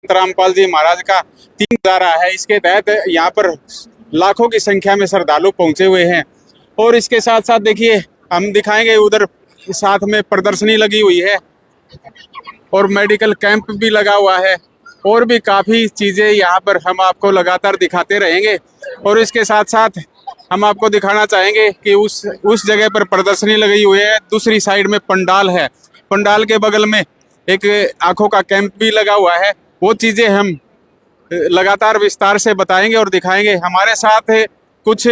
रामपाल जी महाराज का 3 है। इसके तहत यहाँ पर लाखों की संख्या में श्रद्धालु पहुंचे हुए हैं। और इसके साथ साथ देखिए हम दिखाएंगे, उधर साथ में प्रदर्शनी लगी हुई है और मेडिकल कैंप भी लगा हुआ है और भी काफ़ी चीज़ें यहाँ पर हम आपको लगातार दिखाते रहेंगे। और इसके साथ साथ हम आपको दिखाना चाहेंगे कि उस जगह पर प्रदर्शनी लगी हुई है, दूसरी साइड में पंडाल है, पंडाल के बगल में एक आंखों का कैंप भी लगा हुआ है। वो चीज़ें हम लगातार विस्तार से बताएंगे और दिखाएंगे। हमारे साथ कुछ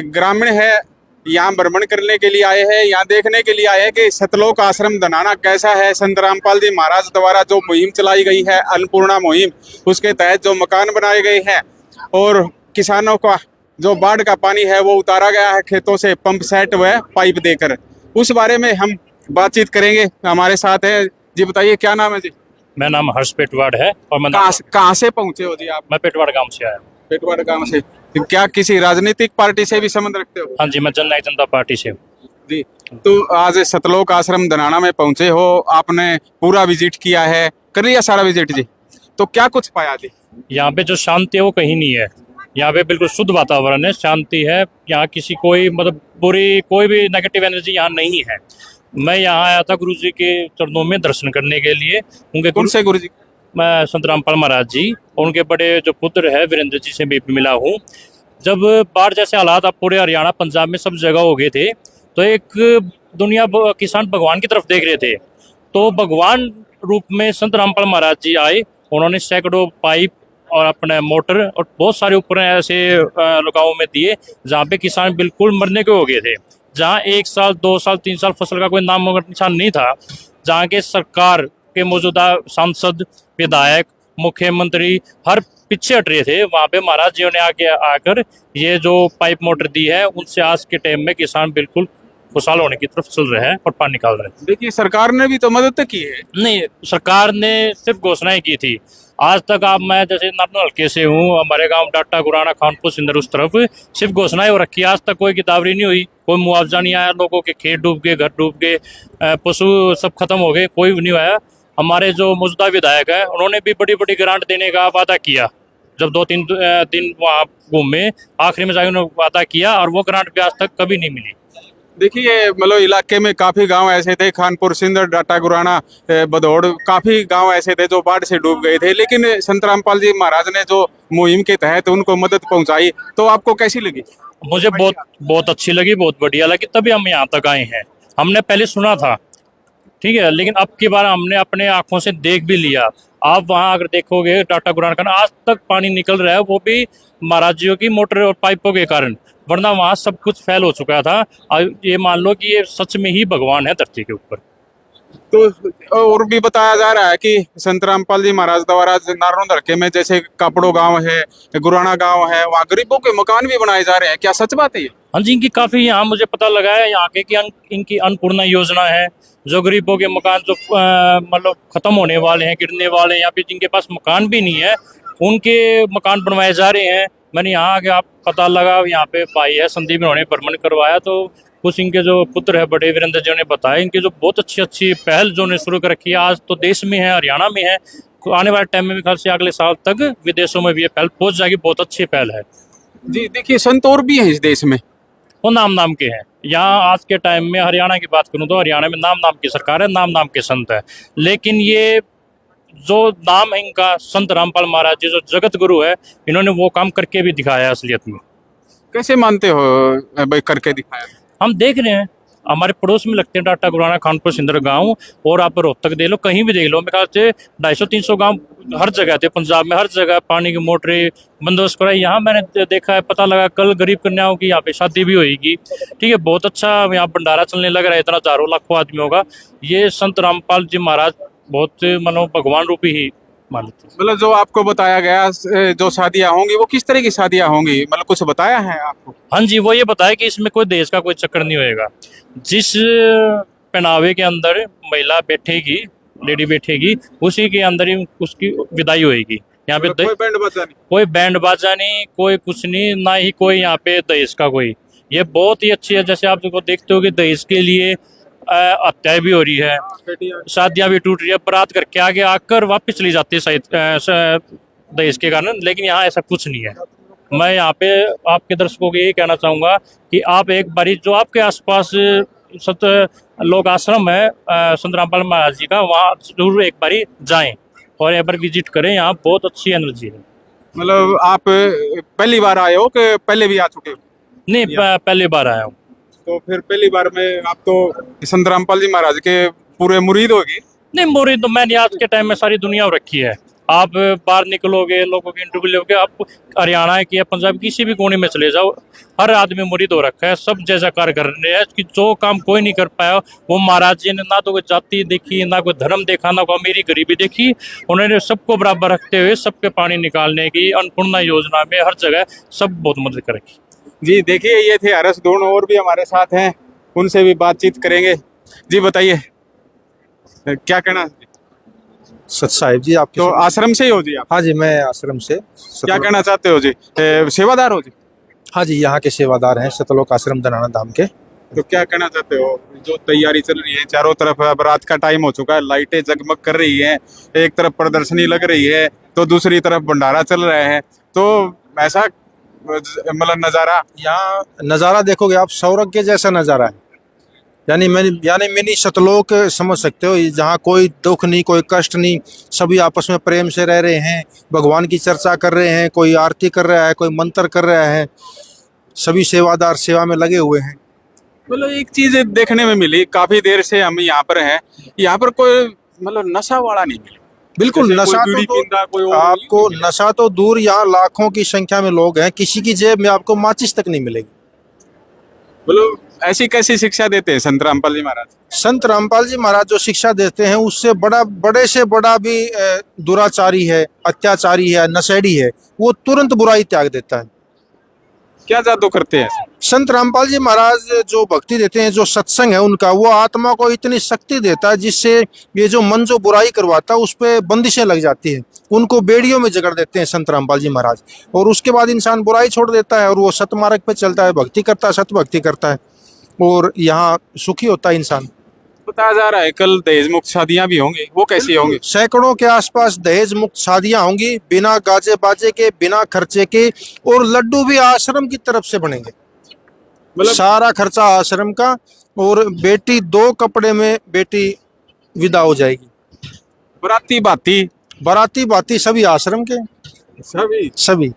ग्रामीण है, यहाँ भ्रमण करने के लिए आए हैं, यहाँ देखने के लिए आए हैं कि सतलोक आश्रम धनाना कैसा है। संत रामपाल जी महाराज द्वारा जो मुहिम चलाई गई है, अन्नपूर्णा मुहिम, उसके तहत जो मकान बनाए गए हैं और किसानों का जो बाढ़ का पानी है वो उतारा गया है खेतों से पंप सेट व पाइप देकर, उस बारे में हम बातचीत करेंगे। हमारे साथ है जी, बताइए क्या नाम है जी? मेरा नाम हर्ष पेटवाड़ है और मैं कहाँ से पहुँचे हो जी आप? मैं पेटवाड़ गांव से आया हूँ। पेटवाड़ गांव से। क्या किसी राजनीतिक पार्टी से भी संबंध रखते हो? हाँ जी, मैं जननायक जनता पार्टी से हूँ। जी, तो आज सतलोक आश्रम धनाना में पहुंचे हो, आपने पूरा विजिट किया है, कर लिया सारा विजिट जी, तो क्या कुछ पाया जी? यहाँ पे जो शांति है वो कहीं नहीं है। यहाँ पे बिल्कुल शुद्ध वातावरण है, शांति है। यहाँ किसी कोई मतलब बुरी कोई भी नेगेटिव एनर्जी यहाँ नहीं है। मैं यहाँ आया था गुरु जी के चरणों में दर्शन करने के लिए। उनके कौन से गुरु जी? मैं संत रामपाल महाराज जी और उनके बड़े जो पुत्र है वीरेंद्र जी से भी मिला हूँ। जब बाढ़ जैसे हालात अब पूरे हरियाणा पंजाब में सब जगह हो गए थे, तो एक दुनिया किसान भगवान की तरफ देख रहे थे, तो भगवान रूप में संत रामपाल महाराज जी आए। उन्होंने सैकड़ों पाइप और अपने मोटर और बहुत सारे उपकरण ऐसे गाँवों में दिए जहाँ पे किसान बिल्कुल मरने के हो गए थे, जहाँ 1 साल 2 साल 3 साल फसल का कोई नाम निशान नहीं था। जहाँ के सरकार के मौजूदा सांसद, विधायक, मुख्यमंत्री हर पीछे हट रहे थे, वहाँ पे महाराज जी ने आके आकर ये जो पाइप मोटर दी है, उनसे आज के टाइम में किसान बिल्कुल खुशहाल होने की तरफ चल रहे हैं और पानी निकाल रहे हैं। देखिए सरकार ने भी तो मदद की है। नहीं, सरकार ने सिर्फ घोषणाएं की थी। आज तक आप मैं जैसे नारनौल हल्के से हूँ, हमारे गांव डाटा गुराना खानपुर सिंदर उस तरफ सिर्फ घोषणाएं हो रखी है। आज तक कोई गिरदावरी नहीं हुई, कोई मुआवजा नहीं आया। लोगों के खेत डूब गए, घर डूब गए, पशु सब खत्म हो गए, कोई नहीं आया। हमारे जो मौजूदा विधायक है उन्होंने भी बड़ी बड़ी ग्रांट देने का वादा किया। जब 2-3 दिन वहाँ घूमे, आखिरी में जाकर उन्होंने वादा किया और वो ग्रांट भी आज तक कभी नहीं मिली। देखिए मतलब इलाके में काफी गांव ऐसे थे, खानपुर सिंदर, डाटा गुराना, भदौड़, काफी गांव ऐसे थे जो बाढ़ से डूब गए थे, लेकिन संत रामपाल जी महाराज ने जो मुहिम के तहत उनको मदद पहुंचाई, तो आपको कैसी लगी? मुझे बहुत अच्छी लगी, बहुत बढ़िया लगी, तभी हम यहाँ तक आए हैं। हमने पहले सुना था, ठीक है, लेकिन अब की बार हमने अपने आंखों से देख भी लिया। आप वहाँ अगर देखोगे टाटा गुराना का आज तक पानी निकल रहा है, वो भी महाराज जी की मोटर और पाइपों के कारण, वरना वहाँ सब कुछ फैल हो चुका था। ये मान लो कि ये सच में ही भगवान है धरती के ऊपर। तो और भी बताया जा रहा है कि संत रामपाल जी महाराज द्वारा नारनौल हल्के में जैसे कापड़ो गांव है, गुराना गांव है, वहाँ गरीबों के मकान भी बनाए जा रहे हैं, क्या सच बात है ये? हाँ जी, इनकी काफ़ी यहाँ मुझे पता लगा है यहाँ के कि इनकी अन्नपूर्णा योजना है। जो गरीबों के मकान जो मतलब ख़त्म होने वाले हैं, गिरने वाले हैं, या फिर जिनके पास मकान भी नहीं है, उनके मकान बनवाए जा रहे हैं। मैंने यहाँ आके आप पता लगा, यहाँ पे भाई है संदीप, उन्होंने भ्रमण करवाया, तो कुछ इनके जो पुत्र है बड़े वीरेंद्र जी ने बताया इनकी जो बहुत अच्छी अच्छी पहल जो उन्होंने शुरू कर रखी है। आज तो देश में है, हरियाणा में है, आने वाले टाइम में भी ख्याल से अगले साल तक विदेशों में भी ये पहल पहुँच जाएगी। बहुत अच्छी पहल है जी। देखिए संत और भी हैं इस देश में, वो नाम के हैं। यहाँ आज के टाइम में हरियाणा की बात करूँ तो हरियाणा में नाम की सरकार है, नाम के संत है, लेकिन ये जो नाम है इनका संत रामपाल महाराज जी जो जगत गुरु है, इन्होंने वो काम करके भी दिखाया है असलियत में। कैसे मानते हो भाई करके दिखाया? हम देख रहे हैं, हमारे पड़ोस में लगते हैं डाटा गुराना खानपुर सिंदर गांव, और आप रोहतक देख लो, कहीं भी देख लो, मेरे ख्याल से 250-300 गांव हर जगह थे, पंजाब में हर जगह पानी की मोटरें बंदोबस्त कराई। यहाँ मैंने देखा है, पता लगा कल गरीब कन्याओं की यहाँ पे शादी भी होगी, ठीक है, बहुत अच्छा यहाँ भंडारा चलने लग रहा है, इतना हजारों लाखों आदमी होगा। ये संत रामपाल जी महाराज बहुत मतलब भगवान रूपी ही मानते। मतलब जो आपको बताया गया जो शादियाँ होंगी वो किस तरह की शादियाँ होंगी, मतलब कुछ बताया है आपको? हाँ जी, वो ये बताया कि इसमें कोई देश का कोई चक्कर नहीं होएगा। जिस पहनावे के अंदर महिला बैठेगी, लेडी बैठेगी, उसी के अंदर ही उसकी विदाई होएगी। यहाँ पे कोई बैंड बाजा नहीं, कोई कुछ नहीं, ना ही कोई यहाँ पे दहेज का कोई। ये बहुत ही अच्छी है। जैसे आप देखो देखते हो कि दहेज के लिए हत्याएं भी हो रही है, शादियां भी टूट रही है, बारात करके आगे आकर वापस चली जाती है शायद दहेज के कारण। लेकिन यहाँ ऐसा कुछ नहीं है। मैं यहाँ पे आपके दर्शकों को यही कहना चाहूँगा कि आप एक बारी जो आपके आसपास सत लोग आश्रम है संत रामपाल महाराज जी का, वहाँ जरूर एक बारी जाएं और एक बार विजिट करें। यहाँ बहुत अच्छी एनर्जी है। मतलब आप पहली बार आए हो कि पहले भी आ चुके हो? नहीं, पहली बार आया हूँ। तो फिर पहली बार में आप तो संत रामपाल जी महाराज के पूरे मुरीद होगी। नहीं, मुरीद तो मैंने आज के टाइम में सारी दुनिया रखी है। आप बाहर निकलोगे, लोगों के इंटरव्यू लोगे, आप हरियाणा की या पंजाब किसी भी कोने में चले जाओ, हर आदमी मुरीद हो रखा है। सब जैसा कार्य कर रहे हैं कि जो काम कोई नहीं कर पाया वो महाराज जी ने ना तो कोई जाति देखी, ना कोई धर्म देखा, ना कोई अमीरी गरीबी देखी। उन्होंने सबको बराबर रखते हुए सबके पानी निकालने की अन्नपूर्णा योजना में हर जगह सब बहुत मदद करेगी। जी देखिए, ये थे हरस दोन, और भी हमारे साथ हैं, उनसे भी बातचीत करेंगे। जी बताइए, क्या कहना? सत साहिब जी, आपके तो आश्रम से ही हो जी आप? हाँ जी, मैं आश्रम से क्या कहना चाहते हो जी? सेवादार हो जी? हाँ जी, यहाँ के सेवादार हैं सतलोक आश्रम दनाना धाम के। तो क्या कहना चाहते हो? जो तैयारी चल रही है चारों तरफ, अब रात का टाइम हो चुका है, लाइटें जगमग कर रही हैं, एक तरफ प्रदर्शनी लग रही है तो दूसरी तरफ भंडारा चल रहा है, तो ऐसा मतलब नज़ारा, यहाँ नज़ारा देखोगे आप, स्वर्ग के जैसा नज़ारा है। यानी मिनी सतलोक समझ सकते हो, जहाँ कोई दुख नहीं, कोई कष्ट नहीं, सभी आपस में प्रेम से रह रहे हैं, भगवान की चर्चा कर रहे हैं, कोई आरती कर रहा है, कोई मंत्र कर रहा है, सभी सेवादार सेवा में लगे हुए हैं। मतलब एक चीज देखने में मिली, काफी देर से हम यहाँ पर हैं, यहाँ पर कोई मतलब नशा वाला नहीं मिला। बिल्कुल, जैसे नशा कोई बीड़ी पींदा, कोई और आपको नशा तो दूर, यहाँ लाखों की संख्या में लोग हैं, किसी की जेब में आपको माचिस तक नहीं मिलेगी। मतलब ऐसी कैसी शिक्षा देते हैं संत रामपाल जी महाराज? संत रामपाल जी महाराज जो शिक्षा देते हैं, उससे बड़े से बड़ा भी दुराचारी है, अत्याचारी है, नशेड़ी है, वो तुरंत बुराई त्याग देता है। क्या जादू करते हैं? संत रामपाल जी महाराज जो भक्ति देते हैं, जो सत्संग है उनका, वो आत्मा को इतनी शक्ति देता है जिससे ये जो मन जो बुराई करवाता है उस पर बंदिशें लग जाती है, उनको बेड़ियों में जकड़ देते हैं संत रामपाल जी महाराज। और उसके बाद इंसान बुराई छोड़ देता है और वो सतमार्ग पे चलता है, भक्ति करता है, सतभक्ति करता है, और यहाँ सुखी होता है इंसान। बताया जा रहा है कल दहेज मुक्त शादियां भी होंगी, वो कैसी होंगी? सैकड़ों के आसपास दहेज मुक्त शादियां होंगी, बिना गाजे बाजे के, बिना खर्चे के, और लड्डू भी आश्रम की तरफ से बनेंगे। मतलब सारा खर्चा आश्रम का, और बेटी 2 कपड़े में बेटी विदा हो जाएगी। बाराती बाती सभी आश्रम के, सभी।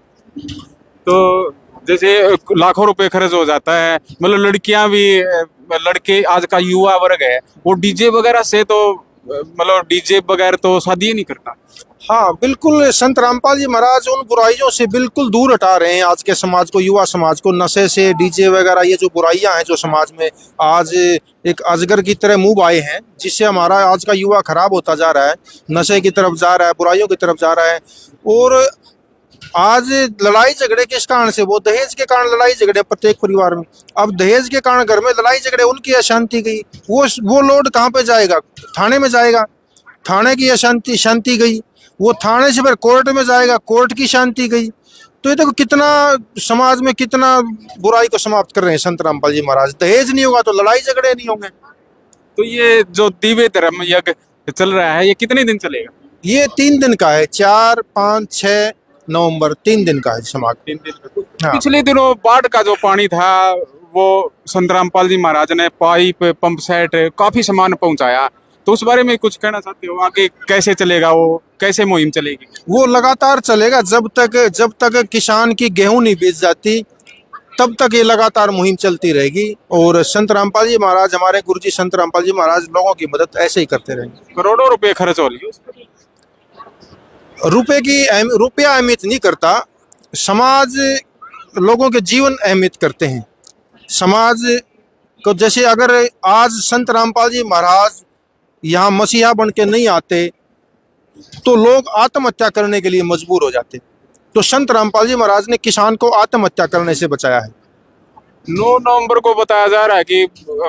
तो जैसे लाखों रुपए खर्च हो जाता है, मतलब लड़कियां भी, लड़के आज का युवा वर्ग है वो डीजे वगैरह से तो मतलब डीजे बगैर तो शादी नहीं करता। हाँ बिल्कुल, संत रामपाल जी महाराज उन बुराइयों से बिल्कुल दूर हटा रहे हैं आज के समाज को, युवा समाज को। नशे से, डीजे वगैरह, ये जो बुराइयां हैं जो समाज में आज एक अजगर की तरह मुंह आए हैं, जिससे हमारा आज का युवा खराब होता जा रहा है, नशे की तरफ जा रहा है, बुराइयों की तरफ जा रहा है। और आज लड़ाई झगड़े किस कारण से? वो दहेज के कारण लड़ाई झगड़े प्रत्येक परिवार में। अब दहेज के कारण घर में लड़ाई झगड़े, उनकी अशांति गई, वो लोड कहाँ पे जाएगा? थाने में जाएगा, थाने की अशांति शांति गई, वो थाने से फिर कोर्ट में जाएगा, कोर्ट की शांति गई। तो ये देखो कितना समाज में कितना बुराई को समाप्त कर रहे हैं संत रामपाल जी महाराज। दहेज नहीं होगा तो लड़ाई झगड़े नहीं होंगे। तो ये जो दिव्य धर्म यज्ञ चल रहा है, ये कितने दिन चलेगा? ये 3 दिन का है, 4, 5, 6 नवंबर, 3 दिन का है समाज। 3 दिन का। हाँ। पिछले दिनों बाढ़ का जो पानी था वो संत रामपाल जी महाराज ने पाइप, पंप सेट, काफी सामान पहुंचाया, तो उस बारे में कुछ कहना चाहते हो? आगे कैसे चलेगा, वो कैसे मुहिम चलेगी? वो लगातार चलेगा जब तक किसान की गेहूं नहीं बेच जाती, तब तक ये लगातार मुहिम चलती रहेगी। और संत रामपाल जी महाराज, हमारे गुरुजी संत रामपाल जी महाराज, लोगों की मदद ऐसे ही करते रहेंगे। करोड़ों रुपए खर्च हो रही है। रुपया अहमियत नहीं करता, समाज, लोगों के जीवन अहमियत करते हैं। समाज को, जैसे अगर आज संत रामपाल जी महाराज यहाँ मसीहा बन के नहीं आते तो लोग आत्महत्या करने के लिए मजबूर हो जाते। तो संत रामपाल जी महाराज ने किसान को आत्महत्या करने से बचाया है। 9 नवंबर को बताया जा रहा है कि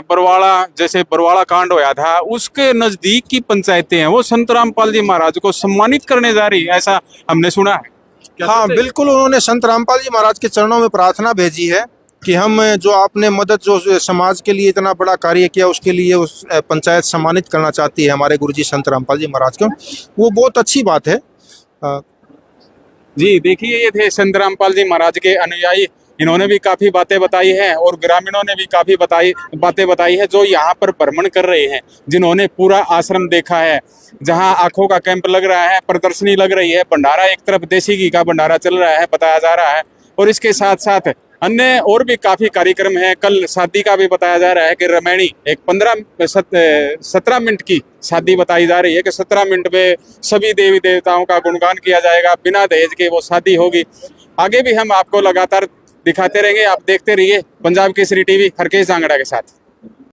बरवाड़ा, जैसे बरवाड़ा कांड होया था, उसके नजदीक की पंचायतें हैं वो संत रामपाल जी महाराज को सम्मानित करने जा रही है, ऐसा हमने सुना है। हाँ बिल्कुल, उन्होंने संत रामपाल जी महाराज के चरणों में प्रार्थना भेजी है कि हम जो आपने मदद जो समाज के लिए इतना बड़ा कार्य किया उसके लिए उस पंचायत सम्मानित करना चाहती है हमारे गुरुजी संत रामपाल जी महाराज को, वो बहुत अच्छी बात है। जी देखिए, ये थे संत रामपाल जी महाराज के अनुयायी। इन्होंने भी काफी बातें बताई हैं और ग्रामीणों ने भी काफी बातें बताई है, जो यहाँ पर भ्रमण कर रहे हैं, जिन्होंने पूरा आश्रम देखा है, जहाँ आंखों का कैंप लग रहा है, प्रदर्शनी लग रही है, भंडारा एक तरफ देसी घी का भंडारा चल रहा है बताया जा रहा है, और इसके साथ साथ अन्य और भी काफी कार्यक्रम है। कल शादी का भी बताया जा रहा है कि रमैनी एक 17 मिनट की शादी बताई जा रही है कि 17 मिनट में सभी देवी देवताओं का गुणगान किया जाएगा, बिना दहेज के वो शादी होगी। आगे भी हम आपको लगातार दिखाते रहेंगे, आप देखते रहिए पंजाब केसरी टीवी हरकेश जांगड़ा के साथ।